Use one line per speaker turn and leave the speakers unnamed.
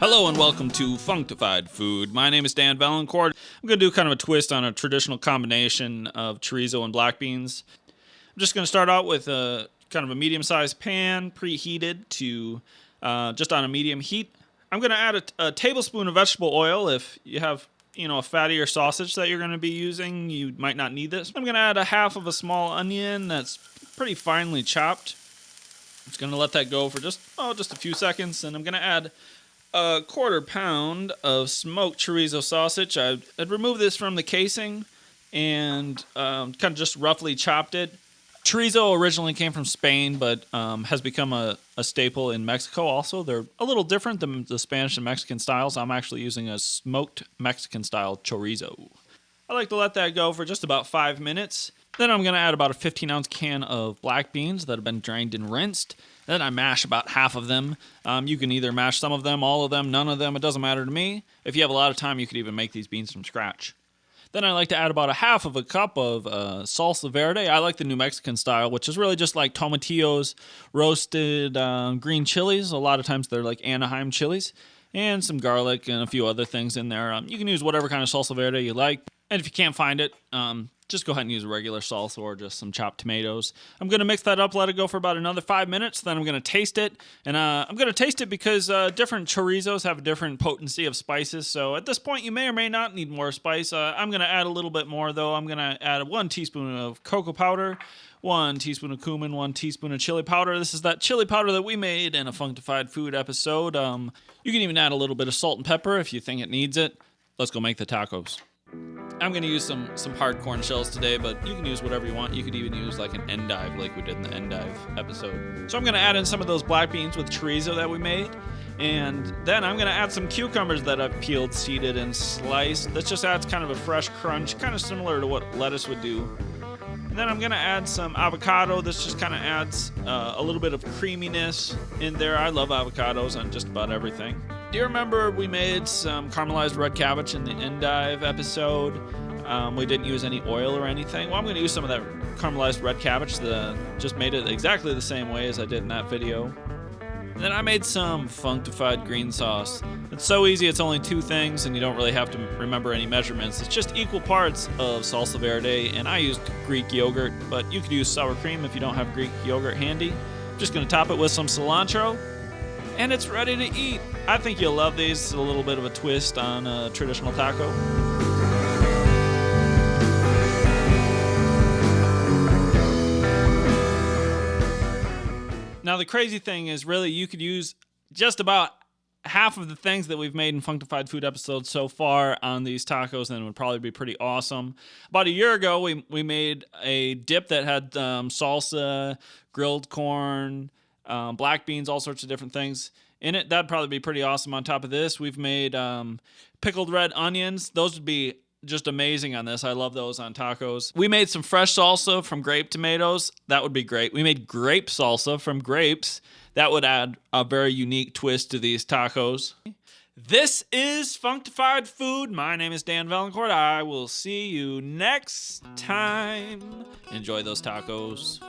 Hello and welcome to Funktified Food. My name is Dan Valancourt. I'm going to do kind of a twist on a traditional combination of chorizo and black beans. I'm just going to start out with a kind of a medium-sized pan, preheated to just on a medium heat. I'm going to add a tablespoon of vegetable oil. If you have, a fattier sausage that you're going to be using, you might not need this. I'm going to add a half of a small onion that's pretty finely chopped. I'm just going to let that go for just a few seconds, and I'm going to add a quarter pound of smoked chorizo sausage. I'd removed this from the casing and kind of just roughly chopped it. Chorizo originally came from Spain, but has become a staple in Mexico also. They're a little different than the Spanish and Mexican styles. I'm actually using a smoked Mexican style chorizo. I like to let that go for just about 5 minutes. Then I'm going to add about a 15-ounce can of black beans that have been drained and rinsed. Then I mash about half of them. You can either mash some of them, all of them, none of them. It doesn't matter to me. If you have a lot of time, you could even make these beans from scratch. Then I like to add about a half of a cup of salsa verde. I like the New Mexican style, which is really just like tomatillos, roasted green chilies. A lot of times they're like Anaheim chilies. And some garlic and a few other things in there. You can use whatever kind of salsa verde you like. And if you can't find it, just go ahead and use a regular salsa or just some chopped tomatoes. I'm going to mix that up, let it go for about another 5 minutes. Then I'm going to taste it. And I'm going to taste it because different chorizos have a different potency of spices. So at this point, you may or may not need more spice. I'm going to add a little bit more, though. I'm going to add 1 teaspoon of cocoa powder, 1 teaspoon of cumin, 1 teaspoon of chili powder. This is that chili powder that we made in a Funktified Food episode. You can even add a little bit of salt and pepper if you think it needs it. Let's go make the tacos. I'm going to use some hard corn shells today, but you can use whatever you want. You could even use like an endive like we did in the endive episode. So I'm going to add in some of those black beans with chorizo that we made. And then I'm going to add some cucumbers that I've peeled, seeded, and sliced. This just adds kind of a fresh crunch, kind of similar to what lettuce would do. And then I'm going to add some avocado. This just kind of adds a little bit of creaminess in there. I love avocados on just about everything. Do you remember we made some caramelized red cabbage in the endive episode? We didn't use any oil or anything. Well, I'm going to use some of that caramelized red cabbage. Just made it exactly the same way as I did in that video. And then I made some Funktified green sauce. It's so easy, it's only 2 things, and you don't really have to remember any measurements. It's just equal parts of salsa verde, and I used Greek yogurt, but you could use sour cream if you don't have Greek yogurt handy. I'm just going to top it with some cilantro, and it's ready to eat. I think you'll love these. It's a little bit of a twist on a traditional taco. Now, the crazy thing is, really, you could use just about half of the things that we've made in Funktified Food episodes so far on these tacos, and it would probably be pretty awesome. About a year ago, we made a dip that had salsa, grilled corn, black beans, all sorts of different things in it. That'd probably be pretty awesome. On top of this, we've made pickled red onions. Those would be just amazing on this. I love those on tacos. We made some fresh salsa from grape tomatoes. That would be great. We made grape salsa from grapes. That would add a very unique twist to these tacos. This is Funktified Food. My name is Dan Valancourt. I will see you next time. Enjoy those tacos.